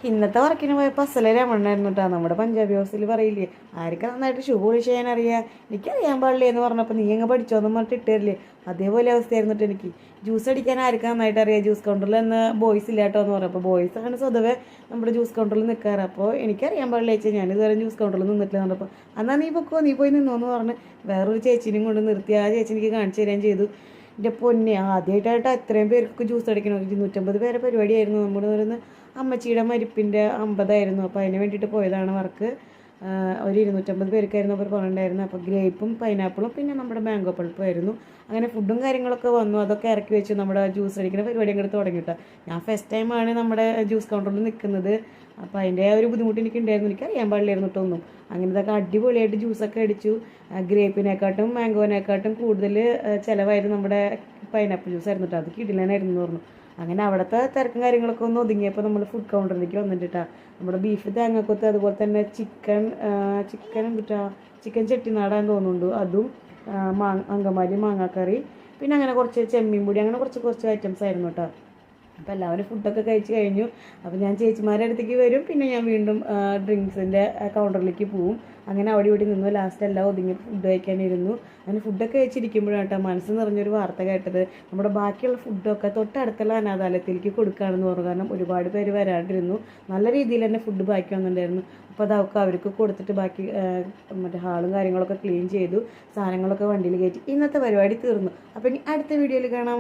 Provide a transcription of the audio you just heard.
ഇന്നത്തെ വർക്കിന് പോയപ്പോൾ അസല രമണ്ണായിരുന്നു കേട്ടോ. നമ്മുടെ പഞ്ചാബി ഹൗസിൽ പറയില്ലേ, ആർക്കും നന്നായിട്ട് ഷൂ പോളിഷ് ചെയ്യാൻ അറിയാം, എനിക്കറിയാൻ പാടില്ലേ എന്ന് പറഞ്ഞപ്പോൾ നീ അങ്ങ് പഠിച്ചോന്നും പറഞ്ഞിട്ട് ഇട്ടുതരില്ലേ, അതേപോലെ അവസ്ഥയായിരുന്നു കേട്ടോ എനിക്ക്. ജ്യൂസ് അടിക്കാൻ ആർക്കും നന്നായിട്ട് അറിയാം, ജ്യൂസ് കൗണ്ടറിൽ നിന്ന് ബോയ്സ് ഇല്ല കേട്ടോ എന്ന് പറഞ്ഞപ്പോൾ ബോയ്സാണ് സ്വതവേ നമ്മുടെ ജ്യൂസ് കൗണ്ടറിൽ നിൽക്കാറ്. അപ്പോൾ എനിക്കറിയാൻ പാടില്ല ചേച്ചി, ഞാൻ ഇതുവരെ ജ്യൂസ് കൗണ്ടറിൽ നിന്നിട്ടില്ല പറഞ്ഞപ്പോൾ എന്നാൽ നീ പൊക്കോ, നീ പോയി നിന്നോന്ന് പറഞ്ഞ് വേറൊരു ചേച്ചിനെയും കൊണ്ട് നിർത്തി. ആ ചേച്ചി എനിക്ക് കാണിച്ചു തരാൻ ചെയ്തു. എൻ്റെ പൊന്നെ, ആദ്യമായിട്ടായിട്ട് അത്രയും പേർക്ക് ജ്യൂസ് അടിക്കണം. 250 പേരെ പരിപാടിയായിരുന്നു. നമ്മുടെ പറയുന്ന അമ്മച്ചിയുടെ മരിപ്പിൻ്റെ 50ആയിരുന്നു. അപ്പോൾ അതിന് വേണ്ടിയിട്ട് പോയതാണ് വർക്ക്. ഒരു 250 പേർക്കായിരുന്നു അവർ പറഞ്ഞിട്ടുണ്ടായിരുന്നു. അപ്പോൾ ഗ്രേപ്പും പൈനാപ്പിളും പിന്നെ നമ്മുടെ മാംഗോ പൾപ്പും ആയിരുന്നു. അങ്ങനെ ഫുഡും കാര്യങ്ങളൊക്കെ വന്നു, അതൊക്കെ ഇറക്കി വെച്ച് നമ്മുടെ ജ്യൂസ് അടിക്കുന്ന പരിപാടി അങ്ങോട്ട് തുടങ്ങിയിട്ടാ. ഞാൻ ഫസ്റ്റ് ടൈമാണ് നമ്മുടെ ജ്യൂസ് കൗണ്ടറിൽ നിൽക്കുന്നത്. അപ്പോൾ അതിൻ്റെ ആ ഒരു ബുദ്ധിമുട്ട് എനിക്കുണ്ടായിരുന്നു, എനിക്കറിയാൻ പാടില്ലായിരുന്നു കേട്ടൊന്നും. അങ്ങനത്തൊക്കെ അടിപൊളിയായിട്ട് ജ്യൂസൊക്കെ അടിച്ചു. ഗ്രേപ്പിനെക്കാട്ടും മാംഗോനെക്കാട്ടും കൂടുതൽ ചിലവായിരുന്നു നമ്മുടെ പൈനാപ്പിൾ ജ്യൂസ് ആയിരുന്നു കേട്ടോ. അത് കിടിലനായിരുന്നു എന്ന് പറഞ്ഞു. അങ്ങനെ അവിടുത്തെ തിരക്കും കാര്യങ്ങളൊക്കെ ഒന്ന് ഒതുങ്ങിയപ്പോൾ നമ്മൾ ഫുഡ് കൗണ്ടറിലേക്ക് വന്നിട്ടാ. നമ്മുടെ ബീഫ് തേങ്ങക്കൊത്ത്, അതുപോലെ തന്നെ ചിക്കൻ എന്തിട്ടാ, ചിക്കൻ ചെട്ടിനാടാന്ന് തോന്നുന്നുണ്ട്, അതും അങ്കമാലി മാങ്ങാക്കറി, പിന്നെ അങ്ങനെ കുറച്ച് ചെമ്മീൻ പൊടി, അങ്ങനെ കുറച്ച് ഐറ്റംസ് ആയിരുന്നു കേട്ടോ. അപ്പോൾ എല്ലാവരും ഫുഡൊക്കെ കഴിച്ച് കഴിഞ്ഞു. അപ്പോൾ ഞാൻ ചേച്ചിമാരുടെ അടുത്തേക്ക് വരും, പിന്നെ ഞാൻ വീണ്ടും ഡ്രിങ്ക്സിൻ്റെ കൗണ്ടറിലേക്ക് പോവും. അങ്ങനെ അവിടെ ഇവിടെ നിന്ന് ലാസ്റ്റ് എല്ലാം ഒതുങ്ങി ഫുഡ് കഴിക്കാനിരുന്നു. അങ്ങനെ ഫുഡൊക്കെ കഴിച്ചിരിക്കുമ്പോഴാണ് കേട്ടോ മനസ്സ് നിറഞ്ഞൊരു വാർത്ത കേട്ടത്. നമ്മുടെ ബാക്കിയുള്ള ഫുഡൊക്കെ തൊട്ടടുത്തുള്ള അനാഥാലയത്തിലേക്ക് കൊടുക്കുകയാണെന്ന് പറഞ്ഞു. കാരണം ഒരുപാട് പേര് വരാണ്ടിരുന്നു, നല്ല രീതിയിൽ തന്നെ ഫുഡ് ബാക്കി വന്നിട്ടുണ്ടായിരുന്നു. അപ്പോൾ അതൊക്കെ അവർക്ക് കൊടുത്തിട്ട് ബാക്കി മറ്റേ ഹാളും കാര്യങ്ങളൊക്കെ ക്ലീൻ ചെയ്തു, സാധനങ്ങളൊക്കെ വണ്ടിയിൽ കയറ്റി. ഇന്നത്തെ പരിപാടി തീർന്നു. അപ്പോൾ ഇനി അടുത്ത വീഡിയോയിൽ കാണാം.